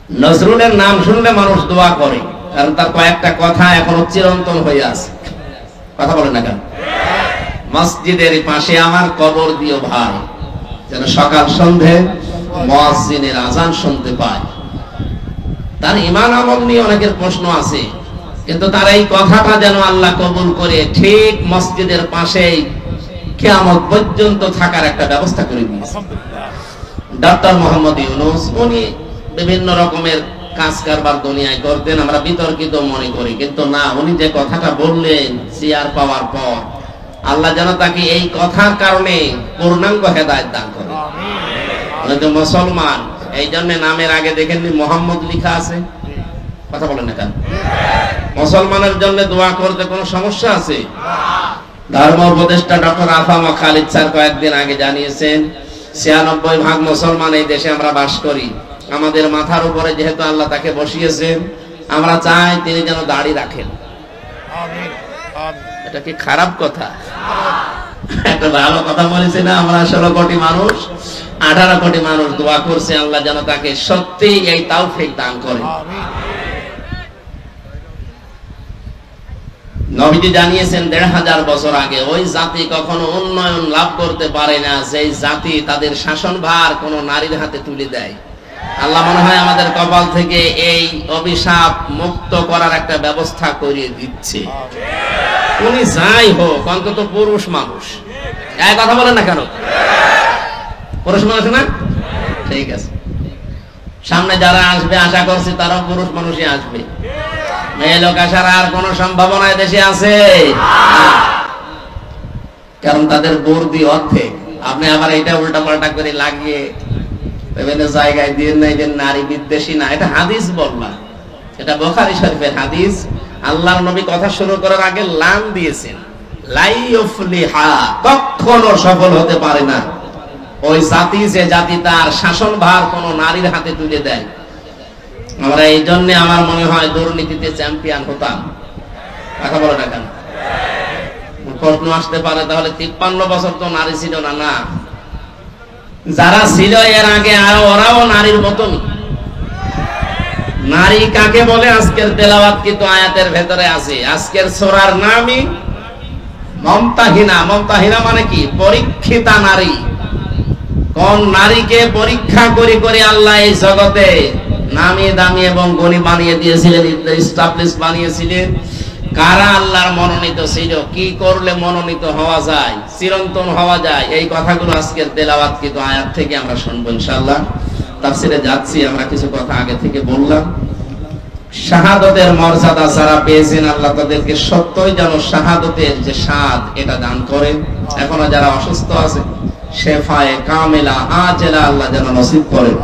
নজরুলের নাম শুনলে মানুষ দোয়া করে, কারণ তার কয়েকটা কথা এখনো চিরন্তন হয়ে আছে। কথা বলে না কেন? মসজিদের পাশে আমার কবর দিও ভাই, যেন সকাল সন্ধে মুয়াজ্জিনের আযান শুনতে পায়। তার ঈমান আমল নিয়ে অনেকের প্রশ্ন আছে, কিন্তু তার এই কথাটা যেন আল্লাহ কবুল করে ঠিক মসজিদের পাশেই কিয়ামত পর্যন্ত থাকার একটা ব্যবস্থা করে দিয়েছে। ডক্টর মোহাম্মদ ইউনূস উনি বিভিন্ন রকমের কাজ কারবার দুনিয়ায় করতেন, আমরা বিতর্কিত মনে করি, কিন্তু না, উনি যে কথাটা বললেন চেয়ার পাওয়ার পর আল্লাহ যেন তাকে এই কথার কারণে পূর্ণাঙ্গ হেদায়েত দান করে। উনি তো মুসলমান, এই জন্য নামের আগে দেখেননি মোহাম্মদ লেখা আছে। কথা বলেন না কেন? মুসলমানের জন্য দোয়া করতে কোনো সমস্যা আছে? ধর্ম উপদেষ্টা ডক্টর আফামা খালিদ স্যার কয়েকদিন আগে জানিয়েছেন ৯৬% মুসলমান এই দেশে আমরা বাস করি। আমাদের মাথার উপরে যেহেতু আল্লাহ তাকে বসিয়েছেন, আমরা চাই তিনি যেন দাড়ি রাখেন। এটা কি খারাপ কথা? একটা ভালো কথা বলেছি না? আমরা ১৬ কোটি মানুষ, ১৮ কোটি মানুষ দোয়া করছে আল্লাহ যেন তাকে সত্যি এই তাওফিক দান করে। নবীজি জানিয়েছেন ১৫০০ বছর আগে ওই জাতি কখনো উন্নয়ন লাভ করতে পারে না যেই জাতি তাদের শাসনভার কোন নারীর হাতে তুলে দেয়। আল্লাহ মনে হয় আমাদের কপাল থেকে এই অভিশাপ মুক্ত করার একটা ব্যবস্থা করিয়ে দিচ্ছে। উনি যাই হোক, অন্তত পুরুষ মানুষ। এক কথা বলেন না কেন? পুরুষ মানুষ না? ঠিক আছে, সামনে যারা আসবে আশা করছি তারাও পুরুষ মানুষই আসবে। মেয়ে লোক আসার আর কোন সম্ভাবনা দেশে আছে? কারণ তাদের বুদ্ধি অর্ধেক। আপনি আবার এটা উল্টা পাল্টা করে লাগিয়ে বিভিন্ন জায়গায় দিয়ে নাই যে নারী বিদ্বেষী না, এটা হাদিস বললা, এটা বুখারী শরীফের হাদিস। আল্লাহর নবী কথা শুরু করার আগে লাম দিয়েছেন, লাই ইউফলিহা, কখনো সফল হতে পারে না ওই জাতি যে জাতি তার শাসনভার কোন নারীর হাতে তুলে দেয়। আমরা এই জন্য আমার মনে হয় দুর্নীতিতে চ্যাম্পিয়ন হতাম। কথা বলে না কেন? প্রশ্ন আসতে পারে তাহলে ৫৩ বছর তো নারী ছিল না? না, যারা ছিল এর আগে ওরাও নারীর মতন। নারী কাকে বলে আজকের তেলাওয়াত কিন্তু আয়াতের ভেতরে আছে। আজকের সূরার নামই মমতাহিনা। মমতাহিনা মানে কি? পরীক্ষিতা নারী। কোন নারীকে পরীক্ষা করে করে আল্লাহ এই জগতে নামিয়ে দামি এবং গণী বানিয়ে দিয়েছিলেন, এস্টাবলিশ বানিয়েছিলেন। কারা আল্লাহর মনোনীত ছিল, কি করলে মনোনীত হওয়া যায়, চিরন্তন হওয়া যায়, এই কথাগুলো আজকের তেলাওয়াত কিন্তু আয়াত থেকে আমরা শুনবো ইনশাআল্লাহ। তাফসীরে যাচ্ছি, আমরা কিছু কথা আগে থেকে বললাম। শাহাদাতের মর্যাদা যারা পেয়েছেন আল্লাহ তাদেরকে সত্যই যেন শাহাদাতের যে স্বাদ এটা দান করেন। এখনো যারা অসুস্থ আছে শেফায়ে কামিলা আজেলা আল্লাহ যেন নসিব করেন।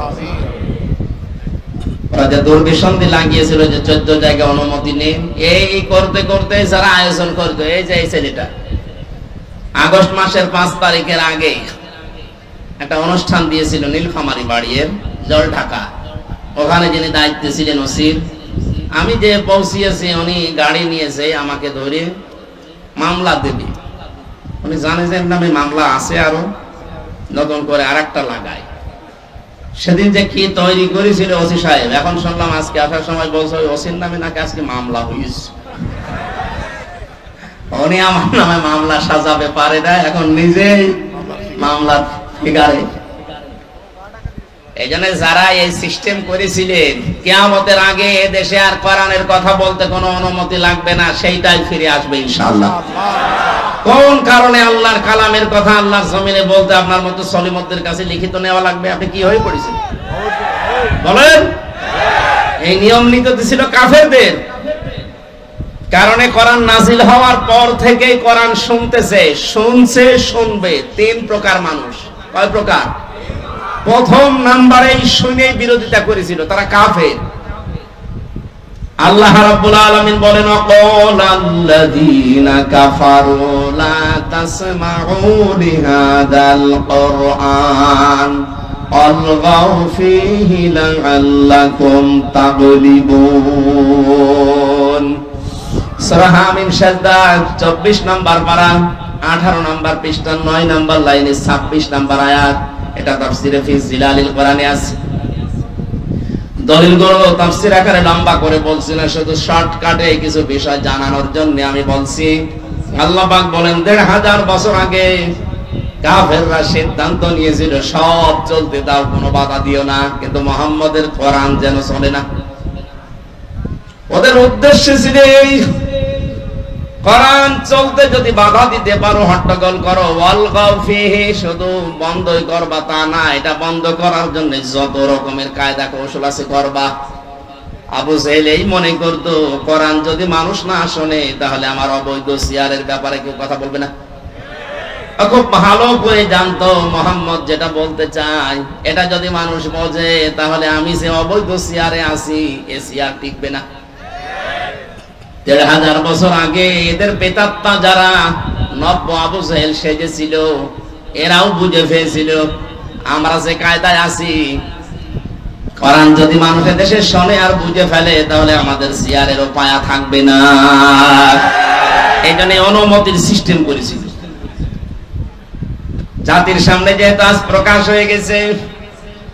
ওরা যে দুর্বিসন্ধি লাগিয়েছিল যে ১৪ জায়গায় অনুমতি নেই, এই করতে করতে যারা আয়োজন করতো, এই যে এই ছেলেটা আগস্ট মাসের ৫ তারিখের আগে একটা অনুষ্ঠান দিয়েছিল নীলফামারী বাড়ির জল ঢাকা। ওখানে যিনি দায়িত্বে ছিলেন ওসির, আমি যে পৌঁছিয়েছি উনি গাড়ি নিয়েছে আমাকে ধরে মামলা দেবে। উনি জানে যে নামে মামলা আছে, আরো নতুন করে আরেকটা লাগায়। সেদিন যে কি তৈরি করেছিল ওসি সাহেব, এখন শুনলাম আজকে আসার সময় বলছে ওই ওসির নামে নাকি আজকে মামলা হয়েছে। উনি আমার নামে মামলা সাজাবে পারে না, এখন নিজেই মামলা ফিগারে। এই জন্য যারা এই সিস্টেম করেছিলেন কিয়ামতের আগে এ দেশে আর কোরআনের কথা বলতে কোনো অনুমতি লাগবে না, সেইটাই ফিরে আসবে ইনশাআল্লাহ। কোন কারণে আল্লাহর কালামের কথা আল্লাহর জমিনে বলতে আপনার মতো সলিমতদের কাছে লিখিত নেওয়া লাগবে? আপনি কি হয়ে পড়েছেন বলেন? এই নিয়ম নীতি ছিল কাফেরদের কারণে। কোরআন নাজিল হওয়ার পর থেকেই কোরআন শুনতেছে, শুনছে, শুনবে। ৩ প্রকার মানুষ। কয় প্রকার? প্রথম নাম্বারেই শুনেই বিরোধিতা করেছিল, তারা কাফের। আল্লাহ রাব্বুল আলামিন বলেন, ওয়াকালাল্লাযীনা কাফারু লা তাসমাউ লিহাযাল কুরআন আলগাউ ফীহি লাআল্লাকুম তাগলিবুন। সূরা হামিম সাজদা ২৪ নম্বর পারা ১৮ নম্বর পৃষ্ঠা ৯ নম্বর লাইনে ২৬ নম্বর আয়াত। এটা তাফসীরে ফি জিলালিল কোরআনে আছে। দলিলগুলো তাফসীর আকারে লম্বা করে বলছি না, শুধু শর্টকাটে কিছু বিষয় জানানোর জন্য আমি বলছি। আল্লাহ পাক বলেন ১৫০০ বছর আগে কাফেররা সিদ্ধান্ত নিয়েছিল সব চলতে দাও, কোনো বাধা দিও না, কিন্তু মুহাম্মদের কোরআন যেন চলে না। ওদের উদ্দেশ্য ছিল এই, কোরআন চলতে যদি বাধা দিতে পারো, হট্টগোল করো, ওয়ালগাউ ফিহি, শুধু বন্ধই করবা তা না, এটা বন্ধ করার জন্য যত রকমের কায়দা কৌশল আছে করবা। আবু জাহেল এই মনে করতো কোরআন যদি মানুষ না শোনে তাহলে আমার অবৈধ সিয়ারের ব্যাপারে কেউ কথা বলবে না। খুব ভালো করে জানতো মুহাম্মদ যেটা বলতে চায় এটা যদি মানুষ বোঝে তাহলে আমি যে অবৈধ সিয়ারে আছি এ সিয়ার টিকবে না। ১৫০০ বছর আগে এদের প্রেতাত্মা যারা নব্য আবু জাহেল সেজেছিল এরাও বুঝে ফেলেছিল আমরা যে কায়দায় আছি, কোরআন যদি মানুষের দেশে শোনে আর বুঝে ফেলে তাহলে আমাদের সিয়ারেরও পায়া থাকবে না। এই জন্য অনুমতির সিস্টেম করেছিল। জাতির সামনে যেহেতু আজ প্রকাশ হয়ে গেছে,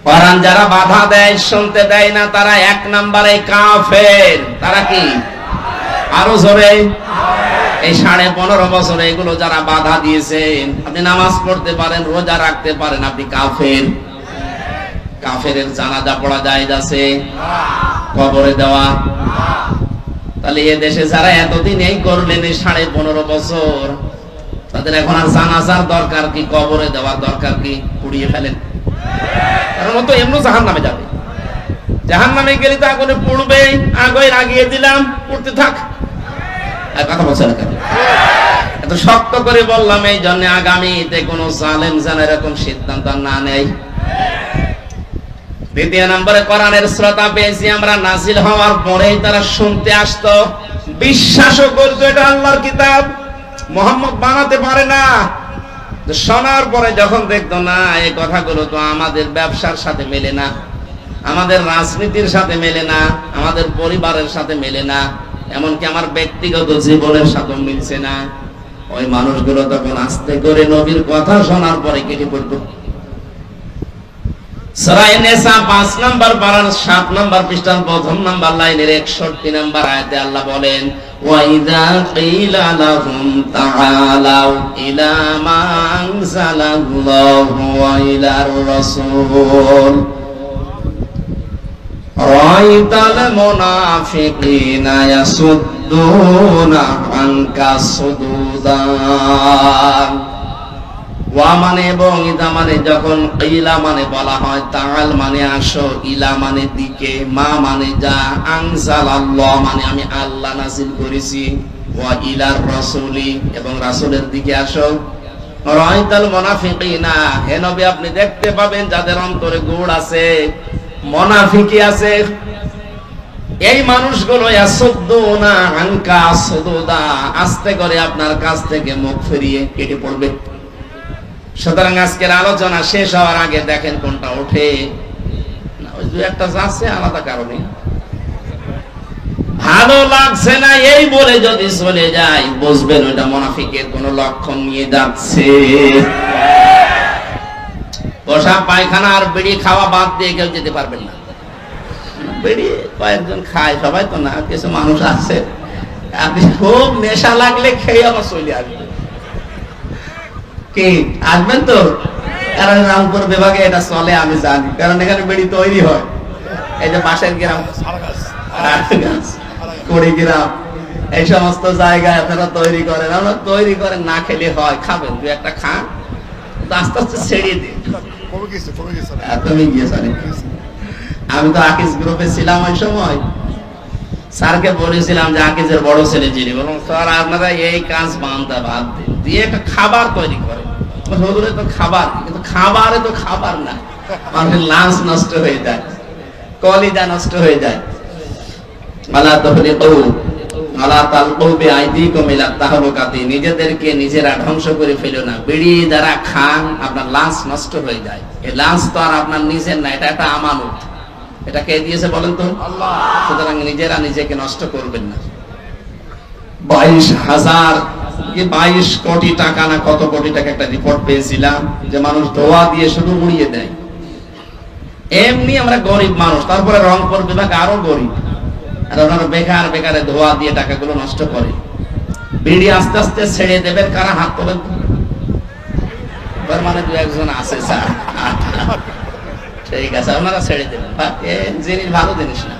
কোরআন যারা বাধা দেয়, শুনতে দেয় না, তারা ১ নম্বরে কাফের। তারা কি? আরো জোরে। এই ১৫.৫ বছরে এগুলো যারা বাধা দিয়েছেন, আপনি নামাজ পড়তে পারেন, রোজা রাখতে পারেন, আপনি কাফের। কাফেরের জানাজা পড়া জায়েজ আছে? কবরে দেওয়া? তাহলে এ দেশে যারা এতদিন এই করলেন এই ১৫.৫ বছর, তাদের এখন আর জানাজার দরকার কি, কবরে দেওয়ার দরকার কি? পুড়িয়ে ফেলেন। কারণ ও তো এমনি জাহান্নামে যাবে। জাহান্নামে গেলে তো আগুনে পুড়বে, আগুনে লাগিয়ে দিলাম, পুড়তে থাক। আর কথা বলছে না কেন? এত শক্ত করে বললাম এই জন্য আগামীতে কোনো জালেম যেন এরকম সিদ্ধান্ত না নেয়। ২য় নম্বরে কোরআনের শ্রোতা পেয়েছি আমরা, নাজিল হওয়ার পরেই তারা শুনতে আসতো, বিশ্বাসও করতো এটা আল্লাহর কিতাব, মুহাম্মদ বানাতে পারে না। শোনার পরে যখন দেখতো না এই কথাগুলো তো আমাদের ব্যবসার সাথে মেলে না, আমাদের রাজনীতির সাথে মেলে না, আমাদের পরিবারের সাথে মেলে না, এমনকি আমার ব্যক্তিগত জীবনের সাথে মিলছে না, ওই মানুষগুলো তখন আস্তে করে নবীর কথা শোনার পরে কেটে পড়তো। সূরা নিসা ৫ নম্বর পারার ৭ নম্বর পৃষ্ঠার ১ম নম্বর লাইনের ৬১ নম্বর আয়াতে আল্লাহ বলেন, ওয়াইদা কিলা লাহুম তাআলাউ ইলা মা আনজালাল্লাহু ওয়া ইলার রাসূল রাআইতাল মুনাফিকিনা ইয়াসুদ্দুনা আনকা সুদুদা। ওয়া মানে এবং ইদা মানে যখন, ইলা মানে বলা হয়, তাআল মানে আসো, ইলা মানে দিকে, মা মানে যা, আনজালাল্লাহ মানে আমি আল্লাহ নাযিল করেছি, ওয়া ইলার রাসূলি এবং রাসূলের দিকে আসো। রাআইতাল মুনাফিকিনা, হে নবী আপনি দেখতে পাবেন যাদের অন্তরে গুড় আছে, মুনাফিকি আছে, এই মানুষগুলো ইয়াসুদ্দুনা আনকা সুদুদা, আস্তে করে আপনার কাছ থেকে মুখ ফিরিয়ে কেটে পড়বে। সুতরাং আজকের আলোচনা শেষ হওয়ার আগে দেখেন কোনটা ওঠে না, ওই দু একটা যাচ্ছে আলাদা কারণে, ভালো লাগছে না এই বলে যদি চলে যায় বুঝবেন ওইটা মুনাফিকের কোন লক্ষণ নিয়ে যাচ্ছে। বসা পায়খানা আর বিড়ি খাওয়া বাদ দিয়ে কেউ যেতে পারবেন না। বিড়ি কয়েকজন খায়, সবাই তো না, কিছু মানুষ আছে আপনি খুব নেশা লাগলে খেয়ে আবার চলে আসবেন। কি আসবেন তো? কারণ রামপুর বিভাগে এটা চলে আমি জানি, কারণ এখানে বিড়ি তৈরি হয়। এই যে পাশের গ্রাম কুড়িগ্রাম এই সমস্ত জায়গায় আপনারা তৈরি করেন, আমরা তৈরি করেন, না খেলে হয়, খাবেন, দু একটা খান, আস্তে আস্তে ছেড়ে দিন। তুমি গিয়েছ? আমি তো আকিজ গ্রুপে ছিলাম ওই সময়, স্যারকে বলেছিলাম যে আকিজের বড় ছেলে যিনি, বলুন স্যার আপনারা এই কাজ বান্ধা বাদ দিয়ে একটা খাবার তৈরি করেন। হুজুরে তো খাবার, কিন্তু খাবারে তো খাবার না, মানুষের লাঞ্চ নষ্ট হয়ে যায়, কলিজা নষ্ট হয়ে যায়। আলা তাহলিকু আলা তালকু বিআইদিকুম ইলা তাহলুকাতি, নিজেদেরকে নিজেরা ধ্বংস করে ফেলো না। বিড়ি যারা খান আপনার লাঞ্চ নষ্ট হয়ে যায়, এই লাঞ্চ তো আর আপনার নিজের না, এটা একটা আমানত। এটা কে দিয়েছে বলেন তো? আল্লাহ। সুতরাং নিজেরা নিজেকে নষ্ট করবেন না। 22 কোটি টাকা না কত কোটি টাকা একটা রিপোর্ট পেয়েছিলাম যে মানুষ দোয়া দিয়ে শুধু উড়িয়ে দেয়। এমনি আমরা গরিব মানুষ, তারপরে রংপুর বিভাগ আরো গরিব, আর ওনারা বেকার বেকারে ধোয়া দিয়ে টাকাগুলো নষ্ট করে। বিড়ি আস্তে আস্তে ছেড়ে দেবেন, কারা হাত তোলেন? মানে দু একজন আছে স্যার, ঠিক আছে, ওনারা ছেড়ে দেবেন, জিনিস ভালো জিনিস না।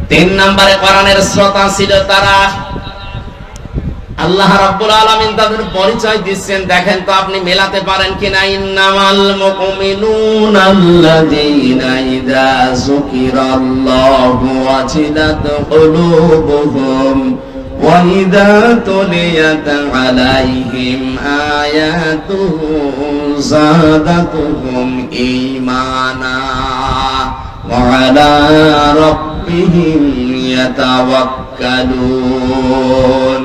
3 নম্বরে কোরআনের শ্রোতা ছিল তারা। আল্লাহ রাব্বুল আলামিন তাদের পরিচয় দিচ্ছেন, দেখেন তো আপনি মেলাতে পারেন কিনা। ইন্নামাল মুমিনুনা আল্লাযীনা ইযা যুকিরাল্লাহু ওয়াজিলাত কুলুবুহুম ওয়া ইযা তুলিয়াত আলাইহিম আয়াতুহু যাদাতুহুম ঈমানা ওয়া আলা রাব্বিহিম ইয়াতাওয়াক্কালুন।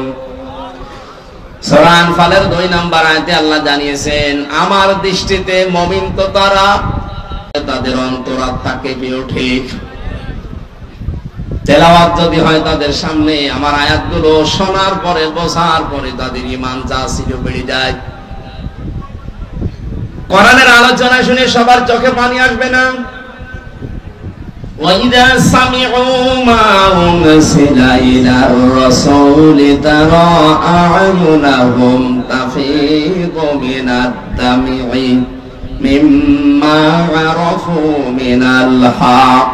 সূরা আনফালের 2 নম্বর আয়াতে আল্লাহ জানিয়েছেন, আমার দৃষ্টিতে মুমিন তো তারা তাদের অন্তরাত্মা কেঁপে ওঠে। তেলাওয়াত যদি হয় তাদের সামনে, আমার আয়াতগুলো শোনার পরে বোঝার পরে তাদের ঈমান যা ছিল বেড়ে যায়। কোরআনের আলোচনা শুনে সবার চোখে পানি আসবে না। وَإِذَا سَمِعُوا مَا أُنزِلَ إِلَى الرَّسُولِ تَرَى أَعْيُنَهُمْ تَفِيضُ مِنَ الدَّمْعِ مِمَّا عَرَفُوا مِنَ الْحَقِّ।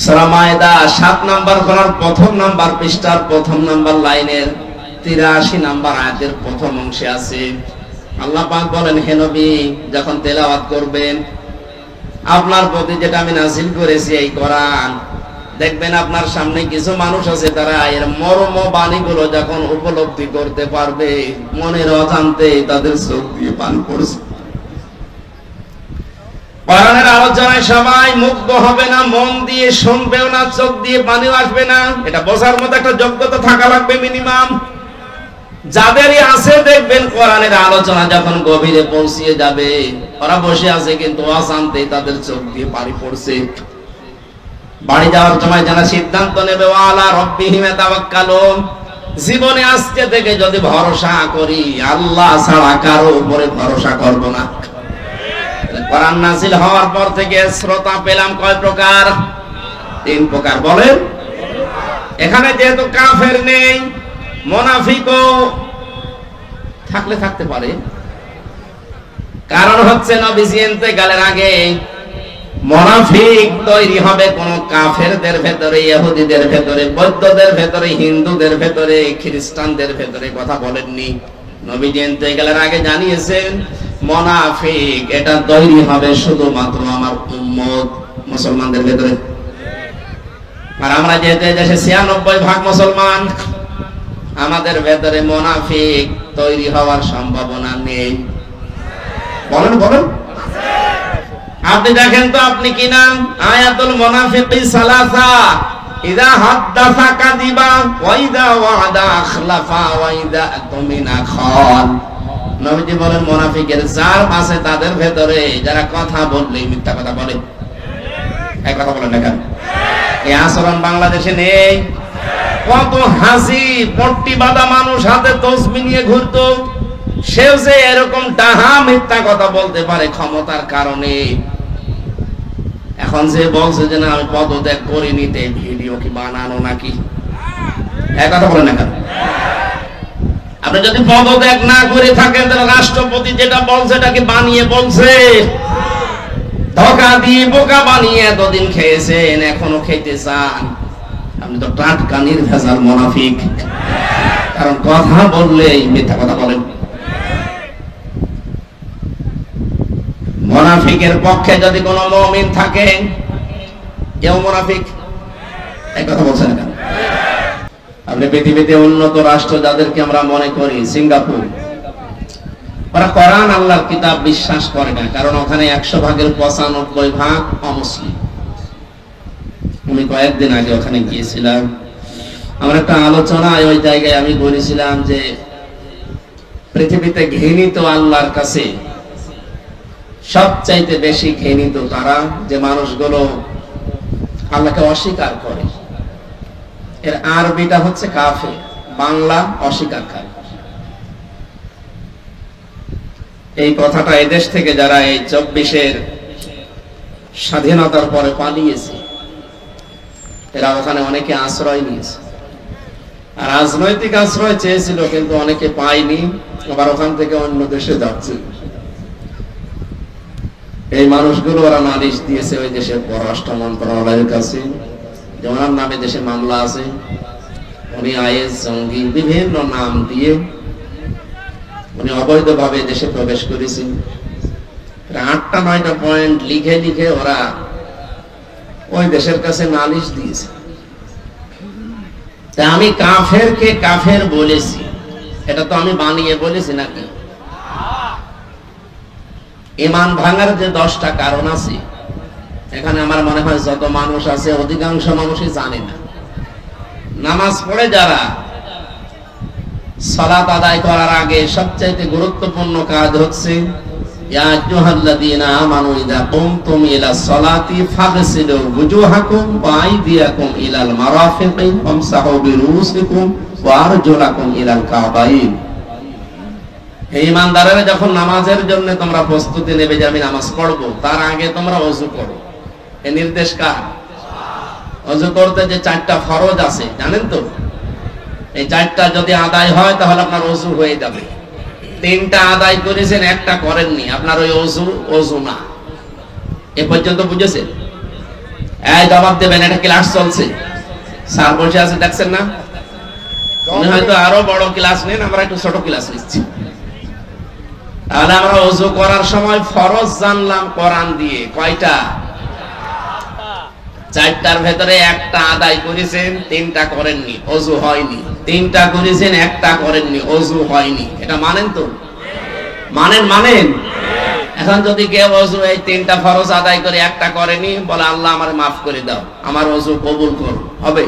সূরা মায়দা 7 নম্বর সূরার 1 নম্বর পৃষ্ঠার 1 নম্বর লাইনের 83 নম্বর আয়াতের প্রথম অংশে আছে, আল্লাহ পাক বলেন, হে নবী, যখন তেলাওয়াত করবেন আপনার প্রতি যেটা আমি নাযিল করেছি এই কোরআন, দেখবেন আপনার সামনে কিছু মানুষ আছে, তারা এর মর্ম বাণীগুলো যখন উপলব্ধি করতে পারবে, মনের অজান্তে তাদের চোখ দিয়ে পানি পড়ছে। কোরআনের আলোচনায় সবাই মুগ্ধ হবে না, মন দিয়ে শুনবেও না, চোখ দিয়ে পানিও আসবে না। এটা বোঝার মতো একটা যোগ্যতা থাকা লাগবে মিনিমাম। যাদেরই আছে দেখবেন কোরআনের আলোচনা যখন গভীরে পৌঁছিয়ে যাবে, ওরা বসে আছে কিন্তু অজান্তে তাদের চোখ দিয়ে পানি পড়ছে। বাড়ি যাওয়ার সময় যারা সিদ্ধান্ত নেবে, ওয়ালা রাব্বিহিম ইয়াতাওয়াক্কালুন, জীবনে আজকে থেকে যদি ভরসা করি আল্লাহ ছাড়া কারো উপরে ভরসা করব না। কোরআন নাযিল হওয়ার পর থেকে শ্রোতা পেলাম কয় প্রকার? 3 প্রকার। বলেন, এখানে যেহেতু কাফের নেই, মুনাফিকও থাকলে থাকতে পারে। কারণ হচ্ছে নবীজি ইন্তেকালের আগে মুনাফিক তৈরি হবে কোন কাফেরদের ভেতরে, ইহুদিদের ভেতরে, বৌদ্ধদের ভেতরে, হিন্দুদের ভেতরে, খ্রিস্টানদের ভেতরে। কথা বলেননি? নবীজি ইন্তেকালের আগে জানিয়েছেন মুনাফিক এটা তৈরি হবে শুধুমাত্র আমার উম্মত মুসলমানদের ভেতরে। আর আমরা যেহেতু দেশে 96% মুসলমান, আমাদের ভেতরে মুনাফিক তৈরি হওয়ার সম্ভাবনা নেই। বলেন বলেন, আপনি দেখেন তো আপনি কি নাম? আয়াতুল মুনাফিকি সালাসা, ইযা হাদাসা কাযিবা ওয়া ইযা ওয়া'দা আখলাফা ওয়া ইযা আতমিনা খান। নবীজি বলেন মুনাফিকের চার আছে তাদের ভেতরে, যারা কথা বললেই মিথ্যা কথা বলে। এই কথা বলেন না কেন? এই আচরণ বাংলাদেশে নেই। কত হাসি পট্টি বাঁধা মানুষ হাতে তসবিহ নিয়ে ঘুরতো, সেও যে এরকম ডাহা মিথ্যা কথা বলতে পারে ক্ষমতার কারণে। এখন যে বলছে যে না আমি পদত্যাগ করিনি, তে ভিডিও কি বানানো নাকি? এক কথা বলেন না কেন? আপনি যদি পদত্যাগ না করে থাকেন তাহলে রাষ্ট্রপতি যেটা বলছে এটা কি বানিয়ে বলছে? ধোঁকা দিয়ে বোকা বানিয়ে এতদিন খেয়েছেন, এখনো খেতে চান। আপনি তো টাটকা নির্ভেজাল মুনাফিক, কারণ কথা বললেই মিথ্যা কথা বলেন। মুনাফিকের পক্ষে যদি কোনো মুমিন থাকে, কেউ মুনাফিক? এই কথা বলছেন কেন? আপনি পৃথিবীতে উন্নত রাষ্ট্র যাদেরকে আমরা মনে করি, সিঙ্গাপুর, ওরা কোরআন আল্লাহর কিতাব বিশ্বাস করে না, কারণ ওখানে 100 ভাগের 95 ভাগ অমুসলিম। আমি কয়েকদিন আগে ওখানে গিয়েছিলাম, আমার একটা আলোচনায় ওই জায়গায় আমি বলেছিলাম যে পৃথিবীতে ঘৃণিত আল্লাহর কাছে সবচাইতে বেশি ঘৃণিত তারা যে মানুষগুলো আল্লাহকে অস্বীকার করে। এর আরবিটা হচ্ছে কাফের, বাংলা অস্বীকারকারী। এই কথাটা এদেশ থেকে যারা এই 24-এর স্বাধীনতার পরে পালিয়েছে, এরা ওখানে অনেকে আশ্রয় নিয়েছে, আর রাজনৈতিক আশ্রয় চেয়েছিল কিন্তু অনেকে পায়নি, আবার ওখান থেকে অন্য দেশে যাচ্ছে। এই মানুষগুলো ওরা নালিশ দিয়েছে ওই দেশের পররাষ্ট্র মন্ত্রণালয়ের কাছে, যে ওনার নামে দেশে মামলা আছে, উনি আইএস জঙ্গি বিভিন্ন নাম দিয়ে উনি অবৈধভাবে দেশে প্রবেশ করেছেন। 8টা-9টা পয়েন্ট লিখে লিখে ওরা ওই দেশের কাছে নালিশ দিয়েছে। তা আমি কাফেরকে কাফের বলেছি, এটা তো আমি বানিয়ে বলেছি নাকি? ঈমান ভাঙার যে 10টা কারণ আছে, এখানে আমার মনে হয় যত মানুষ আছে অধিকাংশ মানুষই জানে না। নামাজ পড়ে যারা, সালাত আদায় করার আগে সবচেয়ে গুরুত্বপূর্ণ কাজ হচ্ছে ইয়া আইয়ুহাল্লাযীনা আমানু ইযা কুমতুম ইলাস সালাতি ফাগসিলু ওয়ুজুহাকুম ওয়া আইদিয়াকুম ইলাল মারাফিকি ওয়ামসাহু বিরুসিকুম ওয়া আরজুলাকুম ইলাল কাবাইন। হে ঈমানদারেরা, যখন নামাজের জন্য তোমরা প্রস্তুতি নেবে যে আমি নামাজ পড়ব, তার আগে তোমরা ওযু করো। এই নির্দেশ কার? ওযু করতে যে 4টা ফরজ আছে জানেন তো, এই 4টা যদি আদায় হয় তাহলে আপনার ওযু হয়ে যাবে। 3টা আদায় করেছেন, একটা করেননি, আপনার ওই ওযু না। এ পর্যন্ত বুঝেছেন? এই জবাব দেবেন, এটা ক্লাস চলছে, স্যার বসে আছে দেখছেন না? উনি হয়তো আরো বড় ক্লাস নেন, আমরা একটু ছোট ক্লাস নিচ্ছি। তাহলে আমরা ওযু করার সময় ফরজ জানলাম কোরআন দিয়ে, কয়টা? 4টার ভেতরে একটা আদায় করেছেন, 3টা করেননি, ওযু হয়নি। 3টা করেছেন, একটা করেননি, ওযু হয়নি। এটা মানেন তো? মানেন? এখন যদি কেউ ওযু এই 3টা ফরজ আদায় করে একটা করেনি, বলে আল্লাহ আমারে মাফ করে দাও, আমার ওযু কবুল করো, হবে?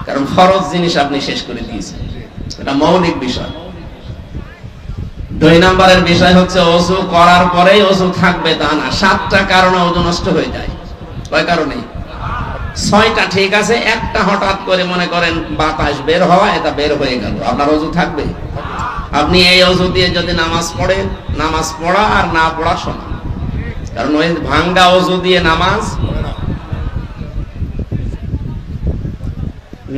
কারণ ফরজ জিনিস আপনি শেষ করে দিয়েছেন, এটা মৌলিক বিষয়। 2 নম্বরের বিষয় হচ্ছে ওযু করার পরেই ওযু থাকবে তা না। 7টা কারণে ওযু নষ্ট হয়ে যায়। কয় কারণে? 6টা ঠিক আছে, একটা হঠাৎ করে মনে করেন বাতাস বের হওয়া, এটা বের হয়ে গেল, আপনার ওযু থাকবে? আপনি এই ওযু দিয়ে যদি নামাজ পড়েন, নামাজ পড়া আর না পড়া সমান। কারণ ওই ভাঙ্গা ওযু দিয়ে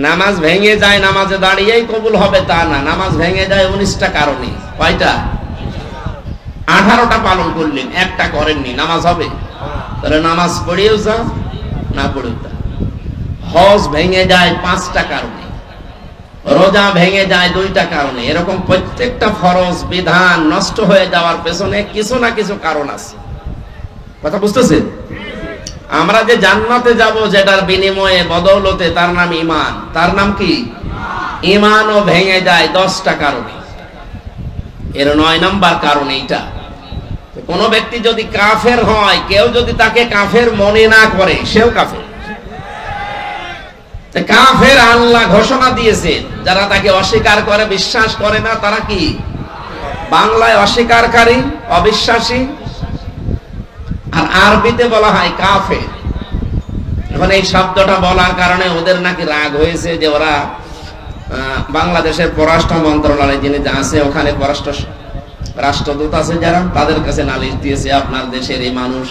নামাজ ভেঙে যায়, নামাজে দাঁড়িয়েই কবুল হবে তা না। নামাজ ভেঙে যায় 19টা কারণে। কয়টা? 18টা পালন করলেন, একটা করেননি, নামাজ হবে? তাহলে নামাজ পড়েও যা, না পড়েও যা। হজ ভেঙে যায় 5টা কারণে, রোজা ভেঙে যায় 2টা কারণে। এরকম প্রত্যেকটা ফরজ বিধান নষ্ট হয়ে যাওয়ার পেছনে কিছু না কিছু কারণ আছে। কথা বুঝতেছেন? আমরা যে জান্নাতে যাব, যেটার বিনিময়ে বদৌলতে, তার নাম ঈমান। তার নাম কি? ঈমানও ভেঙে যায় 10টা কারণে। এর 9 নাম্বার কারণ এইটা। কোন ব্যক্তি যদি কাফের হয়, কেউ যদি তাকে কাফের মনে না করে, সেও কাফের। কাফের আল্লাহ ঘোষণা দিয়েছেন, যারা তাকে অস্বীকার করে, বিশ্বাস করে না, তারা কি? বাংলায় অস্বীকারী, অবিশ্বাসী, আর আরবিতে বলা হয় কাফের। এখন এই শব্দটা বলার কারণে ওদের নাকি রাগ হয়েছে, যে ওরা বাংলাদেশের পররাষ্ট্র মন্ত্রণালয় যিনি আছে, ওখানে রাষ্ট্রদূত আছে যারা, তাদের কাছে নালিশ দিয়েছে, আপনার দেশের এই মানুষ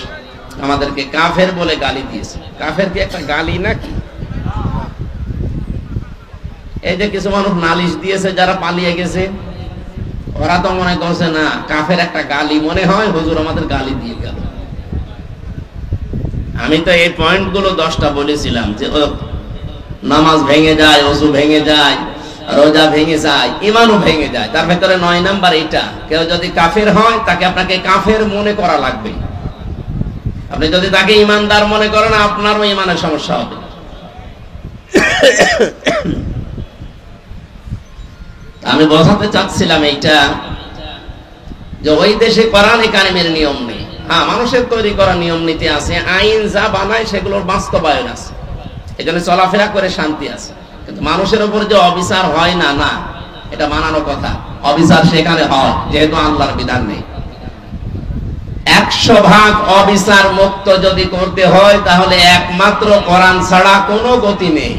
আমাদেরকে কাফের বলে গালি দিয়েছে। কাফের কি একটা গালি নাকি? এই যে কিছু মানুষ নালিশ দিয়েছে যারা পালিয়ে গেছে, ওরা তো মনে করছে না কাফের একটা গালি মনে হয়, হুজুর আমাদের গালি দিয়ে গেল। আমি তো এই পয়েন্টগুলো 10টা বলেছিলাম, যে নামাজ ভেঙে যায়, ওযু ভেঙে যায়, রোজা ভেঙে যায়, ঈমানও ভেঙে যায়। তার ভেতরে 9 নাম্বার এইটা, কেউ যদি কাফের হয় তাকে আপনাকে কাফের মনে করা লাগবে। আপনি যদি তাকে ঈমানদার মনে করেন, আপনারও ঈমানের সমস্যা হবে। আমি বোঝাতে চাচ্ছিলাম এইটা, যে ওই দেশে কোরআনে কারিমের নিয়ম নেই। হ্যাঁ, মানুষের তৈরি করা নিয়ম নীতি আছে, আইন যা বানায় সেগুলোর বাস্তবায়ন আছে, এজন্য চলাফেরা করে শান্তি আছে। কিন্তু মানুষের উপর যে অবিচার হয় না, না, এটা মানানো কথা। অবিচার সেখানে হয়, যেহেতু আল্লাহর বিধান নেই। 100% অবিচার মুক্ত যদি করতে হয়, তাহলে একমাত্র কোরআন ছাড়া কোনো গতি নেই।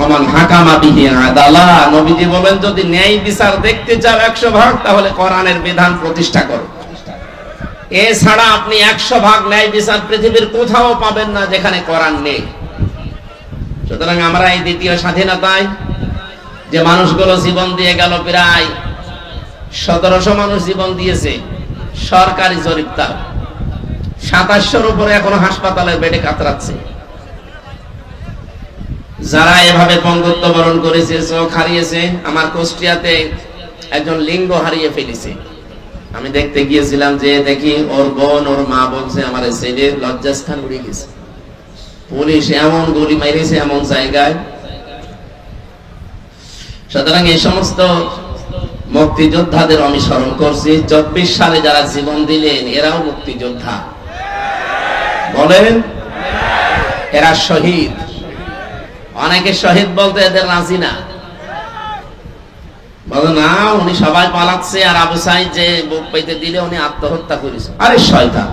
ওমান হাকামা বিহি আদালা, নবীজি বলেন যদি ন্যায় বিচার দেখতে চাও 100 ভাগ, তাহলে কোরআনের বিধান প্রতিষ্ঠা করো। এছাড়া আপনি 100 ভাগ ন্যায় বিচার পৃথিবীর কোথাও পাবেন না যেখানে কোরআন নেই। সুতরাং আমরা এই দ্বিতীয় স্বাধীনতায় যে মানুষগুলো জীবন দিয়ে গেল, প্রায় 1700 মানুষ জীবন দিয়েছে, সরকারি জরিপ তার 2700-র উপরে এখনো হাসপাতালের বেডে কাতরাচ্ছে। যারা এভাবে পঙ্গুত্ব বরণ করেছে, চোখ হারিয়েছে, আমার কুষ্টিয়াতে একজন লিঙ্গ হারিয়ে ফেলেছে। আমি দেখতে গিয়েছিলাম, যে দেখি ওর বোন, ওর মা বলছে আমার ছেলের লজ্জাস্থান উড়ে গেছে, পুলিশ এমন গুলি মেরেছে এমন জায়গায়। সুতরাং এই সমস্ত মুক্তিযোদ্ধাদের আমি স্মরণ করছি। 24 সালে যারা জীবন দিলেন এরাও মুক্তিযোদ্ধা, বলেন এরা শহীদ। অনেকে শহীদ বলতে এদের রাজি না, বলে না উনি সবাই পালাচ্ছে, আর আবু সাইদ যে বুক পেতে দিলে উনি আত্মহত্যা করেছে। আরে শয়তান,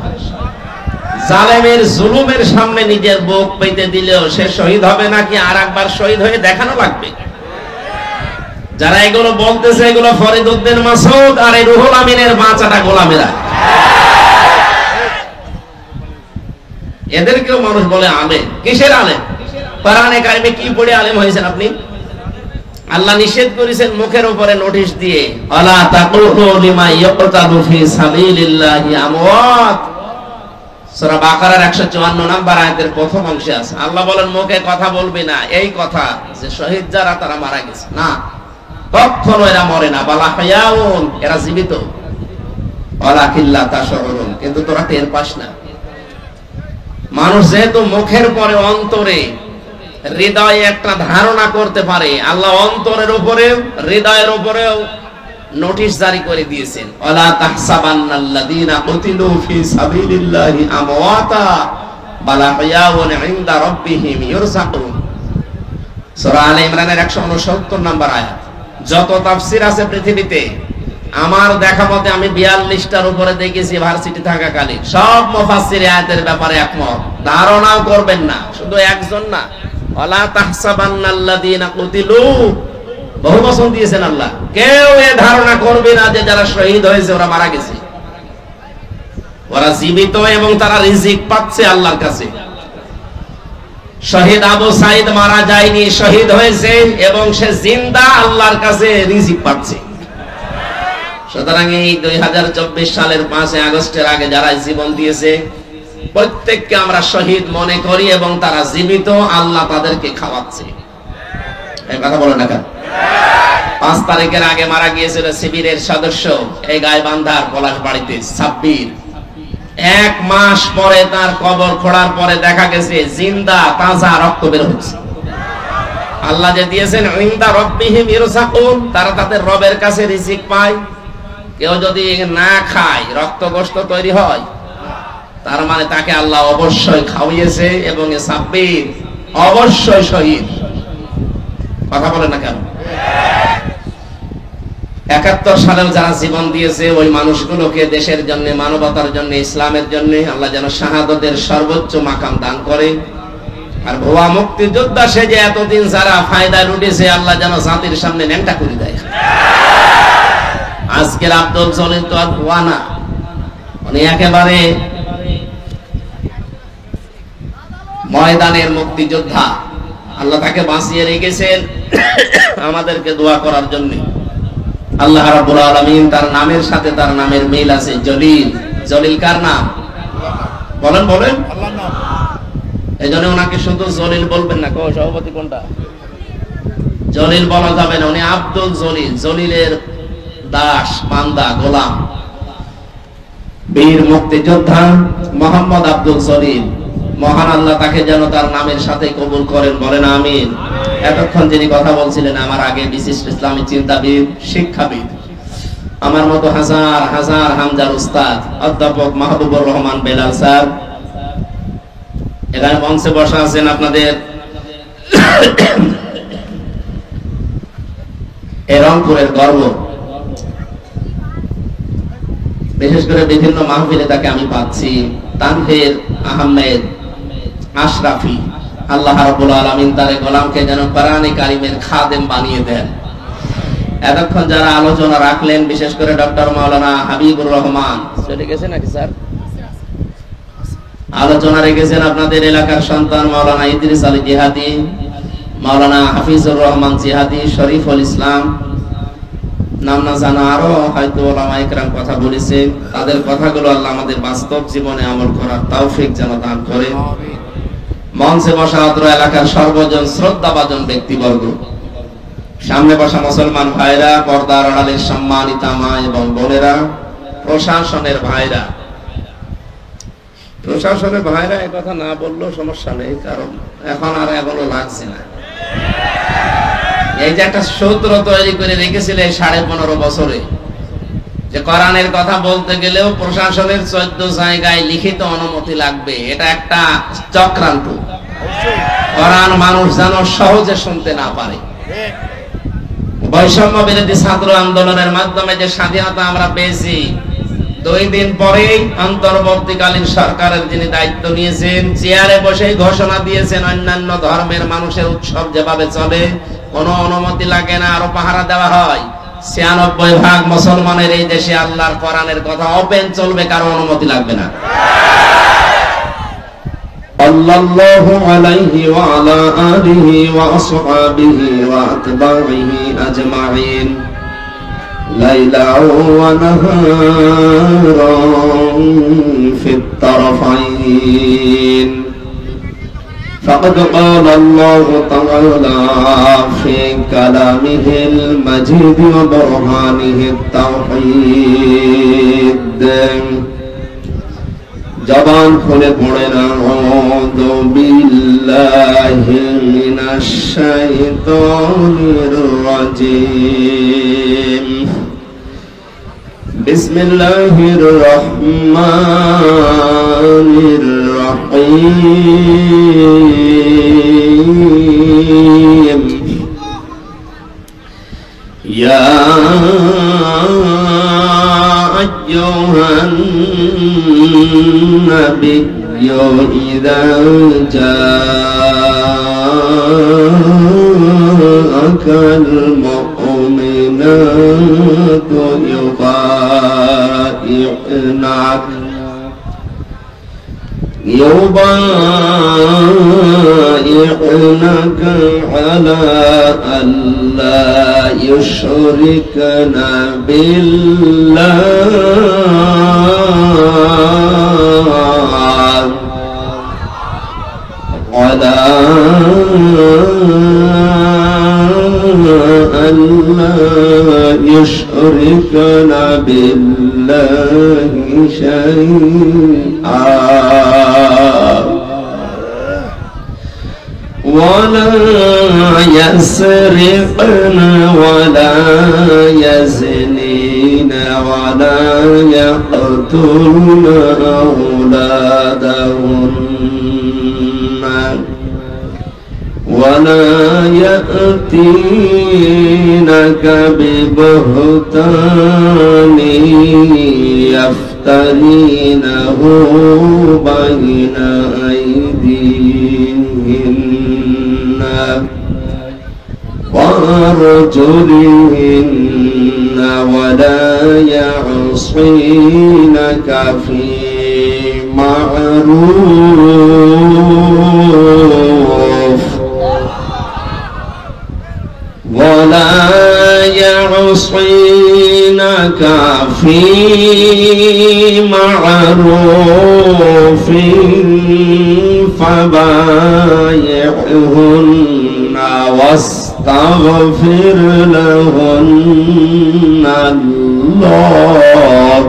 জালেমের জুলুমের সামনে নিজের বুক পেতে দিলেও সে শহীদ হবে নাকি আর একবার শহীদ হয়ে দেখানো লাগবে? যারা এগুলো বলতেছে এগুলো ফরিদ উদ্দিন মাসুদ আর এই রুহুল আমিনের বাঁচাটা গোলামেরা। এদেরকেও মানুষ বলে আলেম। কিসের আলেম? কোরআনে কারিমে কি পড়ে আলেম হয়েছেন আপনি? আল্লাহ নিষেধ করেছেন মুখের উপরে নোটিশ দিয়ে, আলা তাকুলু লিমা ইয়াকতালু ফি সাবিলিল্লাহি আমওয়াত। সূরা বাকারার 154 নম্বর আয়াতের প্রথম অংশে আছে। আল্লাহ বলেন মুখে কথা বলবে না এই কথা যে শহীদ যারা তারা মারা গেছে, না, কখনো এরা মরে না। বালা হায়াউন, এরা জীবিত। ওয়ালাকিল্লা তাশউরুন, কিন্তু তোরা টের পাস না। মানুষ যেহেতু মুখের পরে অন্তরে হৃদয়ে একটা ধারণা করতে পারে, আল্লাহ অন্তরের উপরে হৃদয়ের উপরেও নোটিশ জারি করে দিয়েছেন, ওয়ালা তাহসাবান্নাল্লাযীনা কুতিলু ফি সাবিলিল্লাহি আমওয়াতা বাল আহইয়াউন ইনদা রাব্বিহিম ইরযাকুন। সূরা আলে ইমরানের 169 নম্বর আয়াত। যত তাফসীর আছে পৃথিবীতে, আমার দেখা মতে আমি 42টার উপরে দেখেছি ভার্সিটি থাকাকালীন, সব মুফাসসির আয়াতের ব্যাপারে একমত। ধারণাও করবেন না, শুধু একজন না, ওয়ালা তাহসাবান্নাল্লাযীনা কুতিলু, বহু বচন দিয়েছেন আল্লাহ। কেউ এ ধারণা করবে না যে যারা শহীদ হয়েছে ওরা মারা গেছে। ওরা জীবিত এবং তারা রিজিক পাচ্ছে আল্লাহর কাছে। শহীদ আবু সাইদ মারা যায়নি, শহীদ হয়েছে এবং সে জিন্দা আল্লাহর কাছে রিজিক পাচ্ছে। সুতরাং এই 2024 সালের 5 আগস্টের আগে যারা জীবন দিয়েছে প্রত্যেককে আমরা শহীদ মনে করি এবং তারা জীবিত, আল্লাহ তাদেরকে খাওয়াচ্ছে। এই কথা বলেন না কেন? 5 তারিখের আগে মারা গিয়েছিল শিবিরের সদস্য এই গাইবান্ধার পলাশবাড়িতে সাব্বির। 1 মাস পরে তার কবর খোঁড়ার পরে দেখা গেছে জিন্দা তাজা রক্ত বের হচ্ছে। আল্লাহ যে দিয়েছেন ইনদা রাব্বিহিম ইরযাকুন, তারা তাদের রবের কাছে রিজিক পায়। কেউ যদি না খায় রক্ত গোশত তৈরি হয়, তার মানে তাকে আল্লাহ অবশ্যই খাওয়িয়েছে এবং এ সাব্বির অবশ্যই শহীদ। কথা বলেন না কেন? 71 সালেও যারা জীবন দিয়েছে ওই মানুষগুলোকে দেশের জন্য, মানবতার জন্য, ইসলামের জন্য আল্লাহ যেন শাহাদাতের সর্বোচ্চ মাকাম দান করে। আর ভুয়া মুক্তিযোদ্ধা সে যে এতদিন যারা ফায়দা লুটেছে আল্লাহ যেন জাতির সামনে ন্যাংটা করে দেয়। আজকের আব্দুল জলিল তো আর ভুয়া না, উনি একেবারে ময়দানের মুক্তিযোদ্ধা। আল্লাহ তাকে বাঁচিয়ে রেখেছেন আমাদেরকে দোয়া করার জন্য। আল্লাহ রাব্বুল আলামিন তার নামের সাথে তার নামের মিল আছে, জলিল। জলিল কার নাম? বলেন বলেন, আল্লাহর নাম। এজন্য ওনাকে শুধু জলিল বলবেন না। কও সভাপতি কোনটা? জলিল বলা যাবে না, উনি আব্দুল জলিল, জলিলের দাস, বান্দা, গোলাম, বীর মুক্তিযোদ্ধা মোহাম্মদ আব্দুল জলিল। মহান আল্লাহ তাকে যেন তার নামের সাথে কবুল করেন, বলেন আমিন। এতক্ষণ যিনি কথা বলছিলেন আমার আগে বিশিষ্ট ইসলামী চিন্তাবিদ, শিক্ষাবিদ, আমার মতো হাজার হাজার হামজার উস্তাদ অধ্যাপক মাহবুবুর রহমান বেলাল স্যার এখানে মঞ্চে বসা আছেন। আপনাদের এই রংপুরের গর্ব। বিশেষ করে বিভিন্ন মাহফিলে তাকে আমি পাচ্ছি। তানভীর আহমেদ আশরাফি, আল্লাহ রাব্বুল আলামিন তার গোলামকে যেন কোরআনে কারিমের খাদেম বানিয়ে দেন। এতক্ষণ যারা আলোচনা রাখলেন, বিশেষ করে ডক্টর মাওলানা হাবিবুর রহমান চলে গেছে নাকি স্যার, আলোচনা রেখেছেন আপনাদের এলাকার সন্তান মাওলানা ইদ্রিস আলী জিহাদি, মাওলানা হাফিজুর রহমান জিহাদি, শরীফুল ইসলাম, নাম না জানা আরো হয়তো ওলামা ইকরাম কথা বলেছে। তাদের কথাগুলো আল্লাহ আমাদের বাস্তব জীবনে আমল করার তৌফিক যেন দান করে। মঞ্চে বসা অত্র এলাকার সর্বজন শ্রদ্ধাভাজন ব্যক্তিবর্গ, সামনে বসা মুসলমান ভাইরা, পর্দার আড়ালের সম্মানিতা মা এবং বোনেরা, প্রশাসনের ভাইরা, প্রশাসনের ভাইরা এই কথা না বললেও সমস্যা নেই, কারণ এখন আর এগুলো লাগছে না। এই যে একটা সূত্র তৈরি করে রেখেছিলে 15.5 বছরে, যে কোরআনের কথা বলতে গেলেও প্রশাসনের 14 জায়গায় লিখিত অনুমতি লাগবে, এটা একটা চক্রান্ত। কোরআন মানুষ যেন সহজে শুনতে না পারে। বৈষম্য বিরোধী ছাত্র আন্দোলনের মাধ্যমে যে স্বাধীনতা আমরা পেয়েছি, 2 দিন পরেই অন্তর্বর্তীকালীন সরকারের যিনি দায়িত্ব নিয়েছেন, চেয়ারে বসেই ঘোষণা দিয়েছেন অন্যান্য ধর্মের মানুষের উৎসব যেভাবে চলে কোনো অনুমতি লাগে না, আরো পাহারা দেওয়া হয়। 96% মুসলমানের এই দেশে আল্লাহর কোরআনের কথা ওপেন চলবে, কারো অনুমতি লাগবে না। সাল্লাল্লাহু আলাইহি ওয়া আলা আলিহি ওয়া আসহাবিহি ওয়া আতবাইহি আজমাইন লাইলাও ওয়া নাহারান ফিত তারফাইন। فقد قال الله تعالى في كلامه المجيد وبرهانه التوحيد। জবান খুলে পড়েন আউযু বিল্লাহি মিনাশ শাইতানির রাজীম। বিসমিল্লাহির রহমানির রহিম। ইয়া আইয়ুহান নাবিয়্যু ইযা জাআকাল মুমিনাতু يبايعنك على ألا يشركن بالله على ألا يشركن بالله شيئا ولا يسرقن ولا يزنين ولا يقتلن أولادهن ولا يأتينك ببهتان يفترينه بين أيديهن وأرجلهن ولا يعصينك في معروف ولا يعصينك في معروف فبايعهن واستغفر لهن الله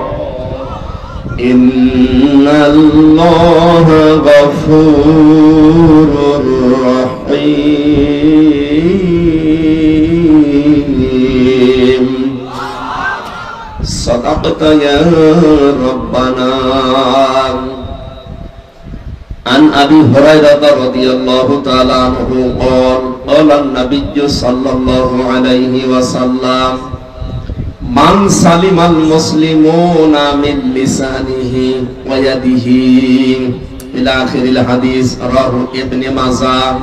إن الله غفور رحيم صدقت يا ربنا عن أبي هريرة رضي الله تعالى عنه قال قال النبي صلى الله عليه وسلم من سلم المسلمون من لسانه ويده إلى آخر الحديث رواه ابن ماجه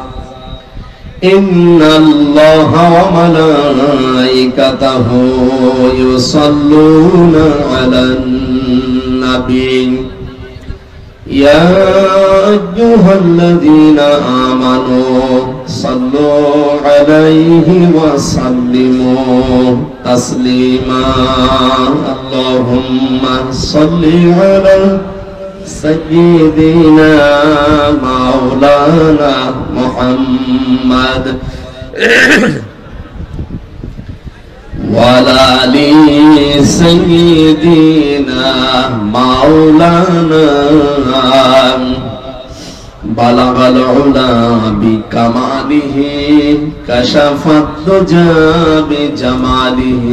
إن الله وملائكته يصلون على النبي يا أيها الذين آمنوا صلوا عليه وسلموا تسليما اللهم صل على سيدنا مولانا محمد وعلى آل سيدنا مولانا بلغ العلا بكماله كشف الدجى بجماله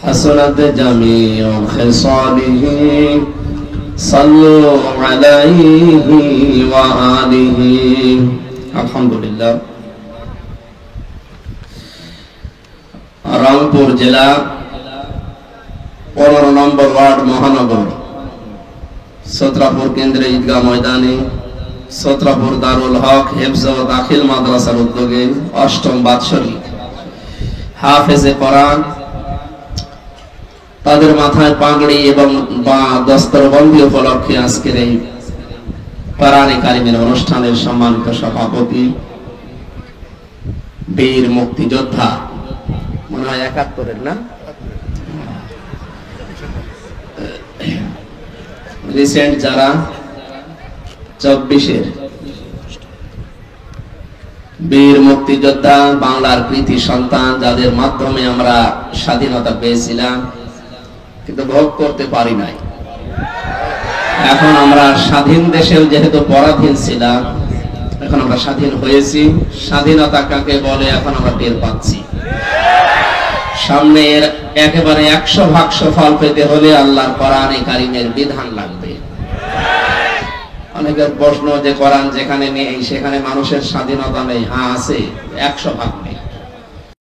حسنت جميع خصاله صلوا عليه وآله الحمد لله রংপুর জেলা 15 নম্বর ওয়ার্ড মহানগর সত্রাপুর কেন্দ্রে ঈদগাহ ময়দানে সত্রাপুর দারুল হক হেফজ ও দাখিল মাদ্রাসার উদ্যোগে 8ম বাৎসরিক হাফেজে কোরআন তাদের মাথায় পাগড়ি এবং দস্তরবন্দি উপলক্ষে আজকের এই কোরআনে কারিমের অনুষ্ঠানের সম্মানিত সভাপতি বীর মুক্তিযোদ্ধা মনে হয় 71-এর না রিসেন্ট যারা 24-এর বীর মুক্তিযোদ্ধা বাংলার কৃতি সন্তান যাদের মাধ্যমে আমরা স্বাধীনতা পেয়েছিলাম কিন্তু ভোগ করতে পারি নাই এখন আমরা স্বাধীন দেশেও যেহেতু পরাধীন ছিলাম এখন আমরা স্বাধীন হয়েছি স্বাধীনতা কাকে বলে এখন আমরা টের পাচ্ছি সামনে একেবারে 100% সফল পেতে হলে আল্লাহর কোরআনে কারিমের বিধান লাগবে অনেকের প্রশ্ন যে কোরআন যেখানে নেই সেখানে মানুষের স্বাধীনতা নেই হ্যাঁ আছে 100% নেই